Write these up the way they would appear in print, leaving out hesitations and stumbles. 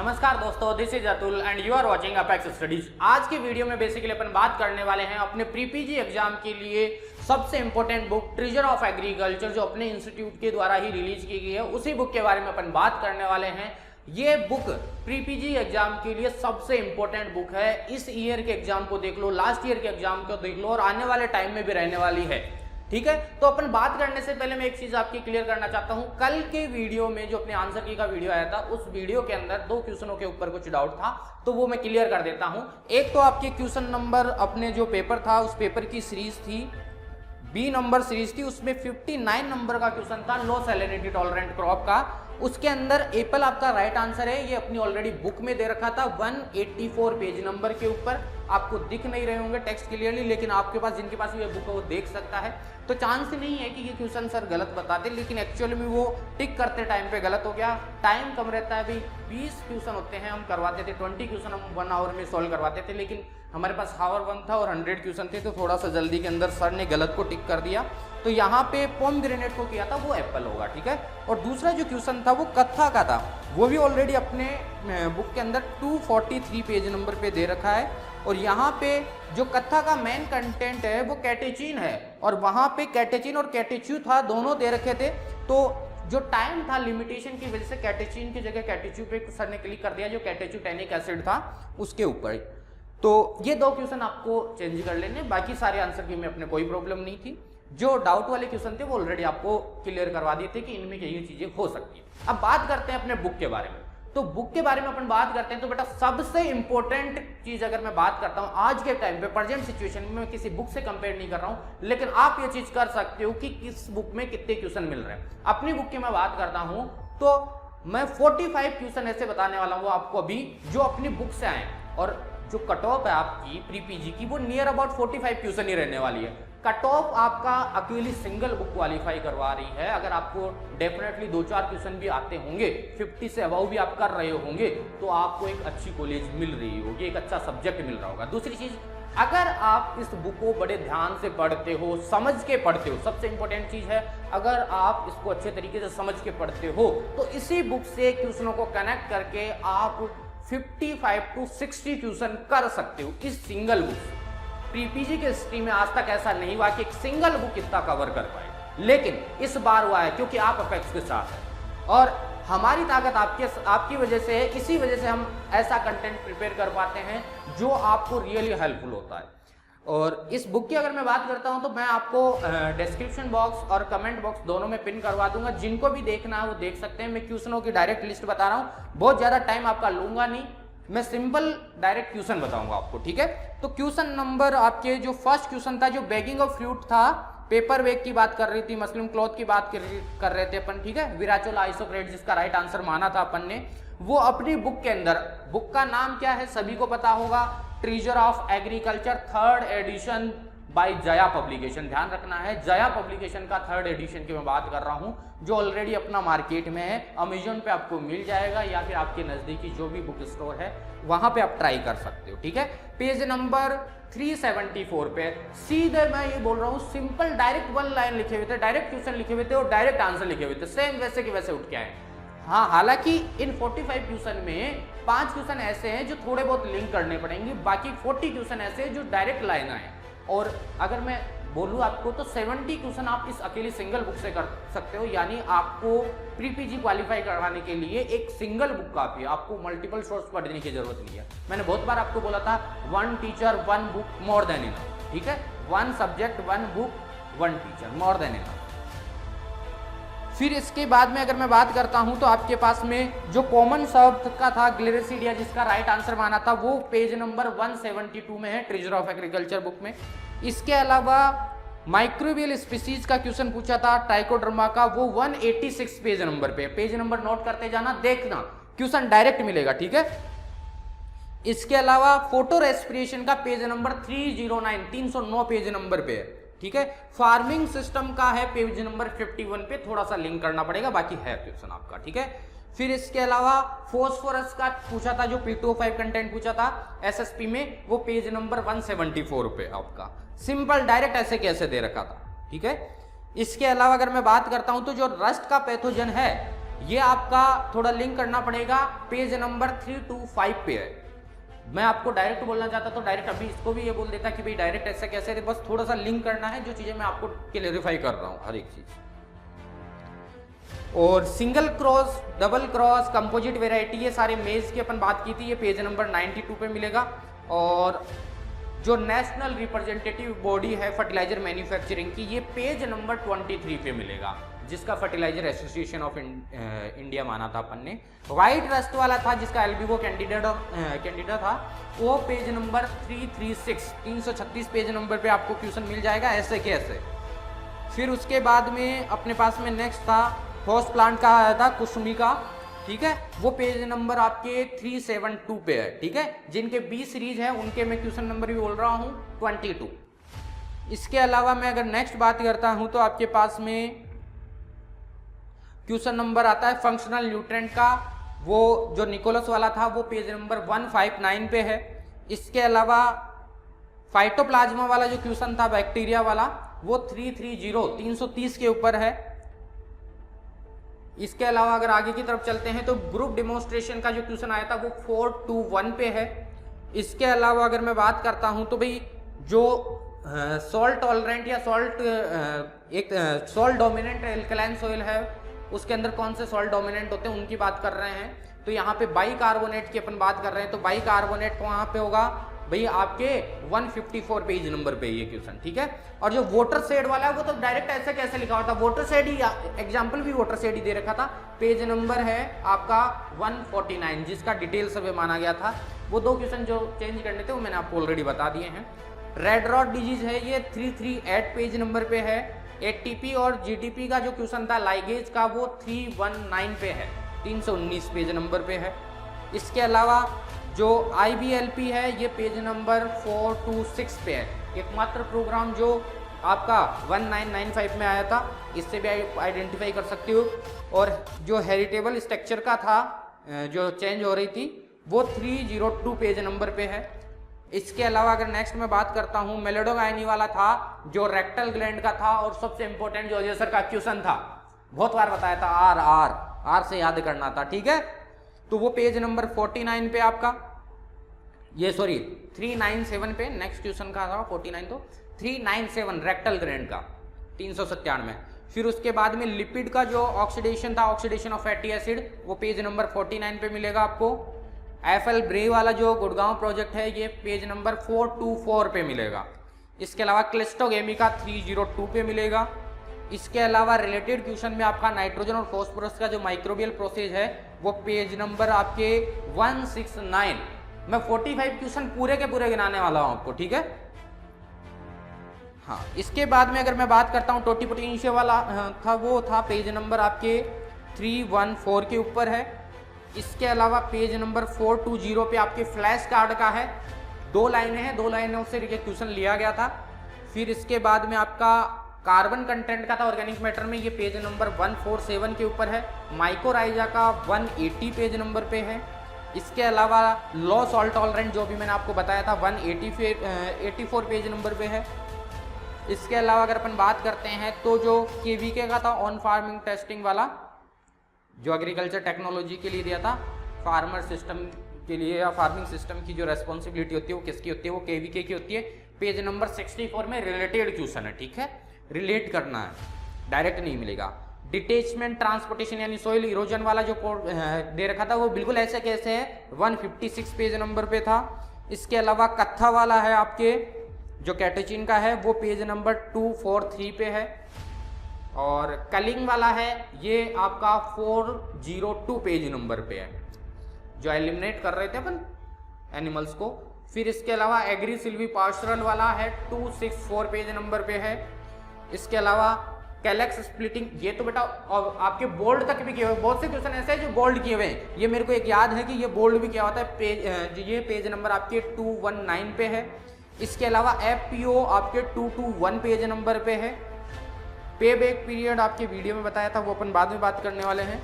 नमस्कार दोस्तों, this is Atul and you are watching Apex Studies. आज की वीडियो में बेसिकली अपन बात करने वाले हैं अपने प्री पीजी एग्जाम के लिए सबसे important book treasure of agriculture जो अपने इंस्टीट्यूट के द्वारा ही रिलीज की गई है, उसी बुक के बारे में अपन बात करने वाले हैं। ये बुक प्री पीजी एग्जाम के लिए सबसे इंपॉर्टेंट बुक है। इस ईयर के एग्जाम को देख लो, लास्ट ईयर के एग्जाम को देख लो और आने वाले टाइम में भी रहने वाली है। ठीक है, तो अपन बात करने से पहले मैं एक चीज आपकी क्लियर करना चाहता हूं। कल के वीडियो में जो अपने आंसर की का वीडियो आया था, उस वीडियो के अंदर 2 क्वेश्चनों के ऊपर कुछ डाउट था, तो वो मैं क्लियर कर देता हूं। एक तो आपके क्वेश्चन नंबर अपने जो पेपर था, उस पेपर की सीरीज थी, बी नंबर सीरीज थी, उसमें 59 नंबर का क्वेश्चन था लो सैलिनिटी टॉलरेंट क्रॉप का। उसके अंदर एप्पल आपका राइट आंसर है। ये अपनी ऑलरेडी बुक में दे रखा था 184 पेज नंबर के ऊपर। आपको दिख नहीं रहे होंगे टेक्स्ट क्लियरली, लेकिन आपके पास जिनके पास ये बुक है वो देख सकता है। तो चांस नहीं है कि ये क्वेश्चन सर गलत बताते, लेकिन एक्चुअली में वो टिक करते टाइम पे गलत हो गया। टाइम कम रहता है, अभी 20 क्वेश्चन होते हैं, हम करवाते थे 20 क्वेश्चन हम 1 आवर में सॉल्व करवाते थे, लेकिन हमारे पास हावर 1 था और 100 क्वेश्चन थे, तो थोड़ा सा जल्दी के अंदर सर ने गलत को टिक कर दिया। तो यहाँ पे पोमग्रेनेट को किया था, वो एप्पल होगा। ठीक है, और दूसरा जो क्वेश्चन था वो कत्था का था, वो भी ऑलरेडी अपने बुक के अंदर 243 पेज नंबर पे दे रखा है। और यहाँ पे जो कत्था का मेन कंटेंट है वो कैटेचिन है, और वहाँ पे कैटेचिन और कैटेच्यू था, दोनों दे रखे थे। तो जो टाइम था लिमिटेशन की वजह से कैटेचिन की जगह कैटेच्यू पे सर ने क्लिक कर दिया, जो कैटेच्यूटेनिक एसिड था उसके ऊपर। तो ये 2 क्वेश्चन आपको चेंज कर लेने, बाकी सारे आंसर की में अपने कोई प्रॉब्लम नहीं थी। जो डाउट वाले क्वेश्चन थे वो ऑलरेडी आपको क्लियर करवा दिए थे कि इनमें ये चीजें हो सकती है। अब बात करते हैं अपने बुक के बारे में। तो बुक के बारे में अपन बात करते हैं, तो बेटा सबसे इंपॉर्टेंट चीज अगर मैं बात करता हूं आज के टाइम पे प्रेजेंट सिचुएशन में, मैं किसी बुक से कंपेयर नहीं कर रहा हूं, लेकिन आप ये चीज कर सकते हो कि किस बुक में कितने क्वेश्चन मिल रहे हैं। अपनी बुक की मैं बात करता हूं तो मैं 45 क्वेश्चन ऐसे बताने वाला हूं आपको अभी, जो अपनी बुक से आए, और जो कट ऑफ है आपकी प्री पीजी की वो नियर अबाउट 45 क्वेश्चन ही रहने वाली है। कट ऑफ आपका अकेली सिंगल बुक क्वालिफाई करवा रही है। अगर आपको डेफिनेटली 2-4 क्वेश्चन भी आते होंगे, 50 से अबव भी आप कर रहे होंगे, तो आपको एक अच्छी कॉलेज मिल रही होगी, एक अच्छा सब्जेक्ट मिल रहा होगा। दूसरी चीज, अगर आप इस बुक को बड़े ध्यान से पढ़ते हो, समझ के पढ़ते हो, सबसे इंपॉर्टेंट चीज है, अगर आप इसको अच्छे तरीके से समझ के पढ़ते हो तो इसी बुक से क्वेश्चनों को कनेक्ट करके आप 55 to 60 क्वेश्चन कर सकते हो इस सिंगल बुक से। प्री पीजी के हिस्ट्री में आज तक ऐसा नहीं हुआ कि एक सिंगल बुक इतना कवर कर पाए, लेकिन इस बार हुआ है क्योंकि आप अपेक्स के साथ हैं और हमारी ताकत आपकी वजह से है। इसी वजह से हम ऐसा कंटेंट प्रिपेयर कर पाते हैं जो आपको रियली हेल्पफुल होता है। और इस बुक की अगर मैं बात करता हूं तो मैं आपको डिस्क्रिप्शन बॉक्स और कमेंट बॉक्स दोनों में पिन करवा दूंगा, जिनको भी देखना है वो देख सकते हैं। मैं क्वेश्चनों की डायरेक्ट लिस्ट बता रहा हूं, बहुत ज्यादा टाइम आपका लूंगा नहीं, मैं सिंपल डायरेक्ट क्वेश्चन बताऊंगा आपको। ठीक है, तो क्वेश्चन नंबर आपके जो फर्स्ट क्वेश्चन था, जो बैगिंग ऑफ फ्रूट था, पेपर वेग की बात कर रही थी, मसलिन क्लॉथ की बात कर रहे थे अपन। ठीक है, विराचोला आइसोक्रेट जिसका राइट आंसर माना था अपन ने, वो अपनी बुक के अंदर, बुक का नाम क्या है सभी को पता होगा, Treasure of Agriculture 3rd edition by Jaya publication. ध्यान रखना है, जया पब्लिकेशन का 3rd एडिशन की मैं बात कर रहा हूं, जो ऑलरेडी अपना मार्केट में है, अमेजोन पे आपको मिल जाएगा या फिर आपके नजदीकी जो भी बुक स्टोर है वहां पे आप ट्राई कर सकते हो। ठीक है, पेज नंबर 374 पे सीधे मैं ये बोल रहा हूँ, सिंपल डायरेक्ट 1 लाइन लिखे हुए थे, डायरेक्ट क्वेश्चन लिखे हुए थे और डायरेक्ट आंसर लिखे हुए थे, सेम वैसे के वैसे उठ के आए। हाँ, हालांकि इन 45 क्वेश्चन में 5 क्वेश्चन ऐसे हैं जो थोड़े बहुत लिंक करने पड़ेंगे, बाकी 40 क्वेश्चन ऐसे हैं जो डायरेक्ट लाइन आए। और अगर मैं बोलूँ आपको तो 70 क्वेश्चन आप इस अकेली सिंगल बुक से कर सकते हो, यानी आपको प्री पीजी क्वालिफाई करवाने के लिए एक सिंगल बुक काफी है, आपको मल्टीपल सोर्स पढ़ने की जरूरत नहीं है। मैंने बहुत बार आपको बोला था 1 teacher 1 book more than enough. ठीक है, 1 subject 1 book 1 teacher more than enough. फिर इसके बाद में अगर मैं बात करता हूं तो आपके पास में जो कॉमन शब्द का था ग्लिरिसिडिया, जिसका राइट आंसर माना था, वो पेज नंबर 172 में है ट्रेजर ऑफ एग्रीकल्चर बुक में। इसके अलावा माइक्रोबियल स्पीसीज का क्वेश्चन पूछा था ट्राइकोडर्मा का, वो 186 पेज नंबर पे। पेज नंबर नोट करते जाना, देखना क्वेश्चन डायरेक्ट मिलेगा। ठीक है, इसके अलावा फोटो रेस्पिरेशन का पेज नंबर 309 पेज नंबर पे है। ठीक है, फार्मिंग सिस्टम का है पेज नंबर 51 पे, थोड़ा सा लिंक करना पड़ेगा, बाकी है क्वेश्चन आपका। ठीक है, फिर इसके अलावा फॉस्फोरस का पूछा था, जो P2O5 कंटेंट पूछा था एसएसपी में, वो पेज नंबर 174 पे आपका, सिंपल डायरेक्ट ऐसे कैसे दे रखा था। ठीक है, इसके अलावा अगर मैं बात करता हूं तो जो रस्ट का पैथोजन है ये आपका थोड़ा लिंक करना पड़ेगा, पेज नंबर 325 पे है। मैं आपको डायरेक्ट बोलना चाहता तो डायरेक्ट अभी इसको भी ये बोल देता कि भाई डायरेक्ट ऐसा कैसे है, बस थोड़ा सा लिंक करना है, जो चीज़ें मैं आपको क्लेरिफाई कर रहा हूँ हर एक चीज़। और single cross, double cross, composite variety, ये सारे मेज की अपन बात की थी, ये पेज नंबर 92 पे मिलेगा। और जो नेशनल रिप्रेजेंटेटिव बॉडी है फर्टिलाइजर मैन्युफैक्चरिंग की, ये पेज नंबर 23 पे मिलेगा, जिसका फर्टिलाइजर एसोसिएशन ऑफ इंडिया माना था अपन ने। वाइट रस्ट वाला था जिसका एलबीओ कैंडिडेट था, वो पेज नंबर 336 पेज नंबर पे आपको क्वेश्चन मिल जाएगा ऐसे के ऐसे। फिर उसके बाद में अपने पास में नेक्स्ट था होस्ट प्लांट का आया था कुसुमी का, ठीक है, वो पेज नंबर आपके 372 पे है, ठीक है। जिनके 20 सीरीज है उनके मैं क्वेश्चन नंबर भी बोल रहा हूँ 22। इसके अलावा मैं अगर नेक्स्ट बात करता हूँ तो आपके पास में क्वेश्चन नंबर आता है फंक्शनल न्यूट्रेंट का, वो जो निकोलस वाला था वो पेज नंबर 159 पे है। इसके अलावा फाइटोप्लाज्मा वाला जो क्वेश्चन था बैक्टीरिया वाला, वो 330 के ऊपर है। इसके अलावा अगर आगे की तरफ चलते हैं तो ग्रुप डिमोन्स्ट्रेशन का जो क्वेश्चन आया था वो 421 पे है। इसके अलावा अगर मैं बात करता हूं तो भाई जो सॉल्ट टॉलरेंट या सॉल्ट डोमिनेंट एल्कलाइन सोइल है, उसके अंदर कौन से सॉल्ट डोमिनेंट होते हैं उनकी बात कर रहे हैं। तो यहाँ पे बाइकार्बोनेट की अपन बात कर रहे हैं, तो बाइकार्बोनेट कहाँ पे होगा भाई, आपके 154 पेज नंबर पे ये क्वेश्चन, ठीक है। और जो वाटर शेड वाला है वो तो डायरेक्ट ऐसे कैसे लिखा हुआ था, वाटर शेड ही, एग्जांपल भी वाटर शेड ही दे रखा था। पेज नंबर है आपका 149, जिसका डिटेल सब माना गया था। वो दो क्वेश्चन जो चेंज करने थे वो मैंने आपको ऑलरेडी बता दिए हैं। रेड रॉड डिजीज है, ये 338 पेज नंबर पे है। एटीपी और जीटीपी का जो क्वेश्चन था लाइगेज का, वो 319 पे है, 319 पेज नंबर पे है। इसके अलावा जो IBLP है ये पेज नंबर 426 पे है। एकमात्र प्रोग्राम जो आपका 1995 में आया था, इससे भी आइडेंटिफाई कर सकते हो। और जो हेरिटेबल स्ट्रक्चर का था जो चेंज हो रही थी, वो 302 पेज नंबर पे है। इसके अलावा अगर नेक्स्ट मैं बात करता हूँ, मेलेडोगाइनी वाला था जो रेक्टल ग्लैंड का था, और सबसे इंपॉर्टेंट जो अजय सर का क्वेश्चन था, बहुत बार बताया था, आर से याद करना था, ठीक है। तो वो पेज नंबर 49 पे आपका, ये सॉरी 397 पे नेक्स्ट क्वेश्चन का था 49, तो 397 रेक्टल ग्लैंड का 397। फिर उसके बाद में लिपिड का जो ऑक्सीडेशन था, ऑक्सीडेशन ऑफ फैटी एसिड, वो पेज नंबर 49 पे मिलेगा आपको। एफएल ब्रे वाला जो गुड़गांव प्रोजेक्ट है, ये पेज नंबर 424 पे मिलेगा। इसके अलावा क्लिस्टोगेमी का 302 पे मिलेगा। इसके अलावा रिलेटेड क्वेश्चन में आपका नाइट्रोजन और फॉस्फोरस का जो माइक्रोबियल प्रोसेस है, वो पेज नंबर आपके 169। मैं 45 क्वेश्चन पूरे के पूरे गिनाने वाला हूं आपको, ठीक है। हाँ, इसके बाद में अगर मैं बात करता हूँ टोटी पोटेंशियल वाला था, वो था पेज नंबर आपके 314 के ऊपर है। इसके अलावा पेज नंबर 420 पे आपके फ्लैश कार्ड का है, 2 लाइनें हैं, 2 लाइनों से क्वेश्चन लिया गया था। फिर इसके बाद में आपका कार्बन कंटेंट का था ऑर्गेनिक मैटर में, ये पेज नंबर 147 के ऊपर है। माइकोराइजा का 180 पेज नंबर पे है। इसके अलावा लो सॉल्ट टॉलरेंट जो भी मैंने आपको बताया था 184 पेज नंबर पे है। इसके अलावा अगर अपन बात करते हैं तो जो केवीके का था ऑन फार्मिंग टेस्टिंग वाला, जो एग्रीकल्चर टेक्नोलॉजी के लिए दिया था, फार्मर सिस्टम के लिए या फार्मिंग सिस्टम की जो रेस्पॉन्सिबिलिटी होती है वो किसकी होती है, वो केवीके की होती है। पेज नंबर 64 में रिलेटेड क्वेश्चन है, ठीक है, रिलेट करना है, डायरेक्ट नहीं मिलेगा। डिटेचमेंट ट्रांसपोर्टेशन यानी सोइल इरोजन वाला जो दे रखा था, वो बिल्कुल ऐसे कैसे है, 156 पेज नंबर पे था। इसके अलावा कत्था वाला है आपके जो कैटेचिन का है, वो पेज नंबर 243 पे है। और कलिंग वाला है ये आपका 402 पेज नंबर पे है, जो एलिमिनेट कर रहे थे अपन एनिमल्स को। फिर इसके अलावा एग्री सिल्वी पास्चरल वाला है 264 पेज नंबर पे है। इसके अलावा कैलेक्स स्प्लिटिंग, ये तो बेटा आपके बोल्ड तक भी किए हुए, बहुत से क्वेश्चन ऐसे हैं जो बोल्ड किए हुए हैं, ये मेरे को एक याद है कि ये बोल्ड भी किया होता है। ये पेज नंबर आपके 219 पे है। इसके अलावा FPO आपके 221 पेज नंबर पे है। पे बैक पीरियड आपके वीडियो में बताया था, वो अपन बाद में बात करने वाले हैं।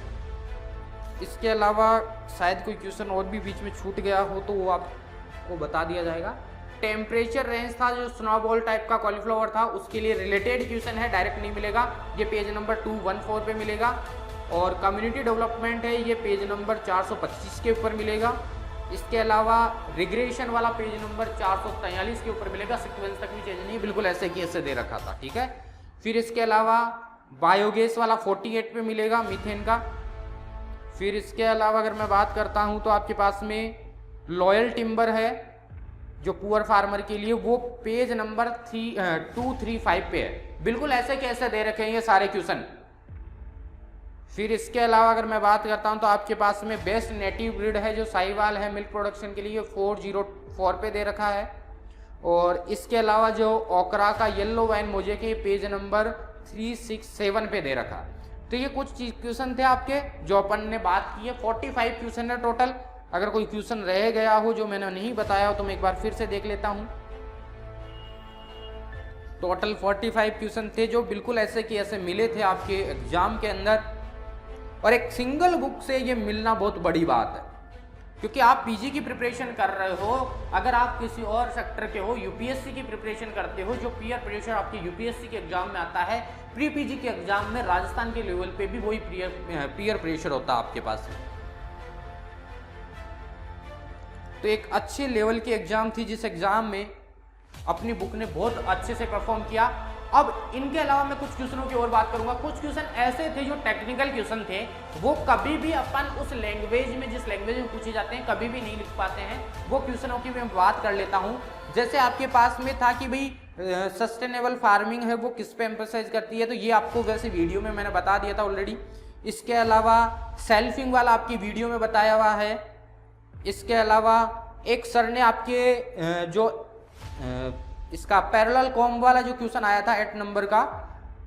इसके अलावा शायद कोई क्वेश्चन और भी बीच में छूट गया हो तो वो आपको बता दिया जाएगा। टेम्परेचर रेंज था जो स्नोबॉल टाइप का कॉलीफ्लावर था, उसके लिए रिलेटेड क्वेश्चन है, डायरेक्ट नहीं मिलेगा, ये पेज नंबर 214 पे मिलेगा। और कम्युनिटी डेवलपमेंट है, ये पेज नंबर 425 के ऊपर मिलेगा। इसके अलावा रिग्रेशन वाला पेज नंबर 443 के ऊपर मिलेगा। सीक्वेंस तक भी चेंज नहीं, बिल्कुल ऐसे की ऐसे दे रखा था, ठीक है। फिर इसके अलावा बायोगैस वाला 48 पे मिलेगा, मीथेन का। फिर इसके अलावा अगर मैं बात करता हूं तो आपके पास में लॉयल टिम्बर है जो पुअर फार्मर के लिए, वो पेज नंबर 235 पे है। बिल्कुल ऐसे कैसे दे रखे हैं ये सारे क्वेश्चन। फिर इसके अलावा अगर मैं बात करता हूं तो आपके पास में बेस्ट नेटिव ब्रीड है जो साहिवाल है मिल्क प्रोडक्शन के लिए, 404 पे दे रखा है। और इसके अलावा जो ओकरा का येलो वाइन मोजे के पेज नंबर 367 पे दे रखा है। तो ये कुछ क्वेश्चन थे आपके जो अपन ने बात की है। 45 क्वेश्चन है टोटल। अगर कोई क्वेश्चन रह गया हो जो मैंने नहीं बताया हो तो मैं एक बार फिर से देख लेता हूं। टोटल 45 क्वेश्चन थे जो बिल्कुल ऐसे कि ऐसे मिले थे आपके एग्जाम के अंदर। और एक सिंगल बुक से ये मिलना बहुत बड़ी बात है, क्योंकि आप पीजी की प्रिपरेशन कर रहे हो, अगर आप किसी और सेक्टर के हो, यूपीएससी की प्रिपरेशन करते हो, जो पीयर प्रेशर आपके यूपीएससी के एग्जाम में आता है, प्री पीजी के एग्जाम में राजस्थान के लेवल पे भी वही पीयर प्रेशर होता है आपके पास। तो एक अच्छे लेवल की एग्जाम थी जिस एग्जाम में अपनी बुक ने बहुत अच्छे से परफॉर्म किया। अब इनके अलावा मैं कुछ क्वेश्चनों की और बात करूंगा। कुछ क्वेश्चन ऐसे थे जो टेक्निकल क्वेश्चन थे, वो कभी भी अपन उस लैंग्वेज में, जिस लैंग्वेज में पूछे जाते हैं, कभी भी नहीं लिख पाते हैं। वो क्वेश्चनों की मैं बात कर लेता हूं। जैसे आपके पास में था कि भाई सस्टेनेबल फार्मिंग है वो किस पे एम्फसाइज करती है, तो ये आपको वैसे वीडियो में मैंने बता दिया था ऑलरेडी। इसके अलावा सेल्फिंग वाला आपकी वीडियो में बताया हुआ है। इसके अलावा एक सर ने आपके जो इसका पैरेलल कॉम्ब वाला जो क्वेश्चन आया था 8 नंबर का,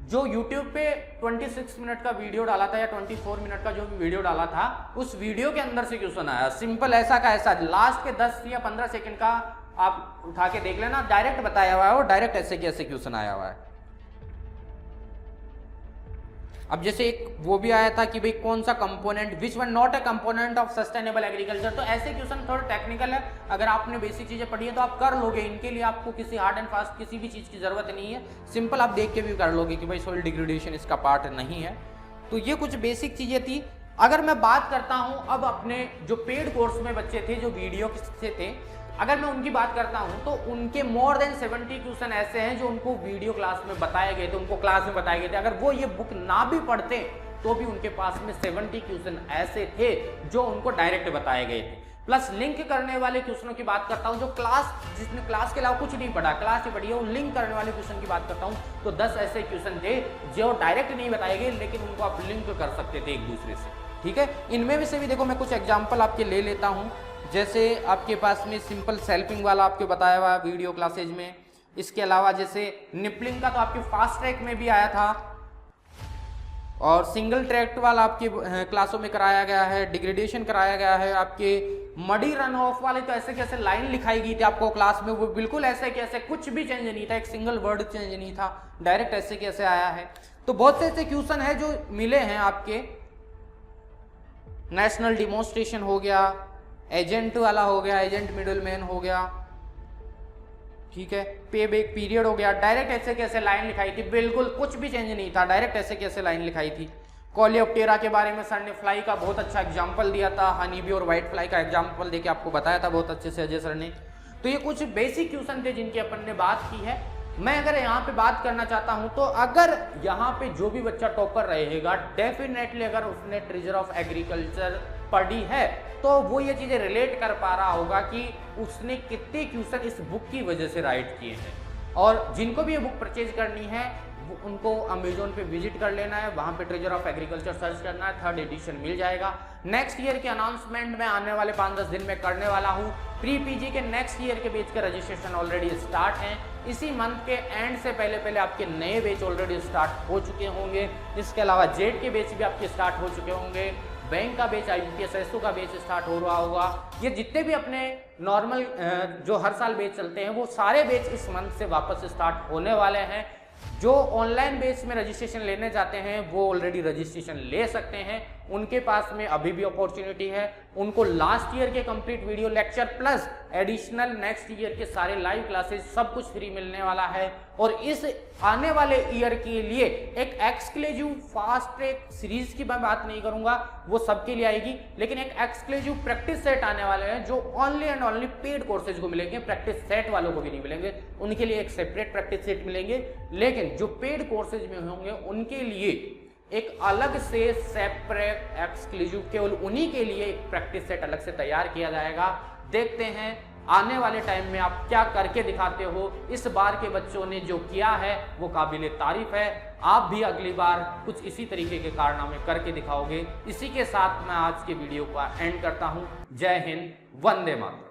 जो YouTube पे 26 मिनट का वीडियो डाला था या 24 मिनट का जो भी वीडियो डाला था, उस वीडियो के अंदर से क्वेश्चन आया। सिंपल ऐसा का ऐसा, लास्ट के 10 या 15 सेकंड का आप उठा के देख लेना, डायरेक्ट बताया हुआ है और डायरेक्ट ऐसे के ऐसे क्वेश्चन आया हुआ है। अब जैसे एक वो भी आया था कि भाई कौन सा component, which one not a component of sustainable agriculture. तो ऐसे क्वेश्चन थोड़ा टेक्निकल है, अगर आपने बेसिक चीजें पढ़ी है तो आप कर लोगे। इनके लिए आपको किसी हार्ड एंड फास्ट किसी भी चीज की जरूरत नहीं है, सिंपल आप देख के भी कर लोगे कि भाई सॉइल डिग्रेडेशन इसका पार्ट नहीं है। तो ये कुछ बेसिक चीजें थी। अगर मैं बात करता हूं अब अपने जो पेड कोर्स में बच्चे थे जो वीडियो से थे, अगर मैं उनकी बात करता हूं तो उनके मोर देन 70 क्वेश्चन ऐसे हैं जो उनको वीडियो क्लास में बताए गए थे, उनको क्लास में बताए गए थे। अगर वो ये बुक ना भी पढ़ते तो भी उनके पास में 70 क्वेश्चन ऐसे थे जो उनको डायरेक्ट बताए गए थे। प्लस लिंक करने वाले क्वेश्चनों की बात करता हूं, जो क्लास, जिसने क्लास के अलावा कुछ नहीं पढ़ा, क्लास ही पढ़ी है, वो लिंक करने वाले क्वेश्चन की बात करता हूं तो 10 ऐसे क्वेश्चन थे जो डायरेक्ट नहीं बताए गए, लेकिन उनको आप लिंक कर सकते थे एक दूसरे से, ठीक है। इनमें से भी देखो मैं कुछ एग्जाम्पल आपके ले लेता हूं। जैसे आपके पास में सिंपल सेल्फिंग वाला आपको बताया हुआ वीडियो क्लासेज में। इसके अलावा जैसे निपलिंग का तो आपके फास्ट ट्रैक में भी आया था, और सिंगल ट्रैक्ट वाला आपके क्लासों में कराया गया है, डिग्रेडेशन कराया गया है। आपके मडी रन ऑफ वाले तो ऐसे कैसे लाइन लिखाई गई थी आपको क्लास में, वो बिल्कुल ऐसे कैसे कुछ भी चेंज नहीं था, एक सिंगल वर्ड चेंज नहीं था, डायरेक्ट ऐसे कैसे आया है। तो बहुत से ऐसे क्वेश्चन है जो मिले हैं आपके। नेशनल डिमोन्स्ट्रेशन हो गया, एजेंट वाला हो गया, एजेंट मिडलमैन हो गया, ठीक है, पे बैक पीरियड हो गया, डायरेक्ट ऐसे कैसे लाइन लिखाई थी, बिल्कुल कुछ भी चेंज नहीं था, डायरेक्ट ऐसे कैसे लाइन लिखाई थी। कोलियोप्टेरा के बारे में सर ने फ्लाई का बहुत अच्छा एग्जांपल दिया था, हनी बी और व्हाइट फ्लाई का एग्जांपल देके आपको बताया था बहुत अच्छे से अजय सर ने। तो ये कुछ बेसिक क्वेश्चन थे जिनकी अपन ने बात की है। मैं अगर यहाँ पे बात करना चाहता हूँ तो अगर यहाँ पे जो भी बच्चा टॉपर रहेगा, डेफिनेटली अगर उसने ट्रेजर ऑफ एग्रीकल्चर पढ़ी है तो वो ये चीजें रिलेट कर पा रहा होगा कि उसने कितने क्वेश्चन इस बुक की वजह से राइट किए हैं। और जिनको भी ये बुक परचेज करनी है उनको अमेजोन पे विजिट कर लेना है, वहां पे ट्रेजर ऑफ एग्रीकल्चर सर्च करना है, 3rd एडिशन मिल जाएगा। नेक्स्ट ईयर के अनाउंसमेंट मैं आने वाले 5-10 दिन में करने वाला हूँ। प्री पीजी के नेक्स्ट ईयर के बैच का रजिस्ट्रेशन ऑलरेडी स्टार्ट है। इसी मंथ के एंड से पहले आपके नए बैच ऑलरेडी स्टार्ट हो चुके होंगे। इसके अलावा जेड के बैच भी आपके स्टार्ट हो चुके होंगे, बैंक का बैच, IBPS SO का बैच स्टार्ट हो रहा होगा। ये जितने भी अपने नॉर्मल जो हर साल बैच चलते हैं वो सारे बैच इस मंथ से वापस स्टार्ट होने वाले हैं। जो ऑनलाइन बेस में रजिस्ट्रेशन लेने चाहते हैं वो ऑलरेडी रजिस्ट्रेशन ले सकते हैं, उनके पास में अभी भी अपॉर्चुनिटी है। उनको लास्ट ईयर के complete video lecture plus additional next year के सारे लाइव क्लासेस सब कुछ फ्री मिलने वाला है। और इस आने वाले ईयर के लिए एक एक्सक्लूसिव फास्ट ट्रैक सीरीज की मैं बात नहीं करूंगा, वो सबके लिए आएगी, लेकिन एक एक्सक्लूसिव प्रैक्टिस सेट आने वाले हैं जो only and only paid courses को मिलेंगे, प्रैक्टिस सेट वालों को भी नहीं मिलेंगे, उनके लिए एक सेपरेट प्रैक्टिस सेट मिलेंगे। लेकिन जो पेड कोर्सेज में होंगे उनके लिए एक अलग से सेपरेट एक्सक्लूसिव केवल उन्हीं के लिए एक प्रैक्टिस सेट अलग से तैयार किया जाएगा। देखते हैं आने वाले टाइम में आप क्या करके दिखाते हो। इस बार के बच्चों ने जो किया है वो काबिले तारीफ है, आप भी अगली बार कुछ इसी तरीके के कारनामे करके दिखाओगे। इसी के साथ मैं आज के वीडियो का एंड करता हूं। जय हिंद, वंदे मातरम।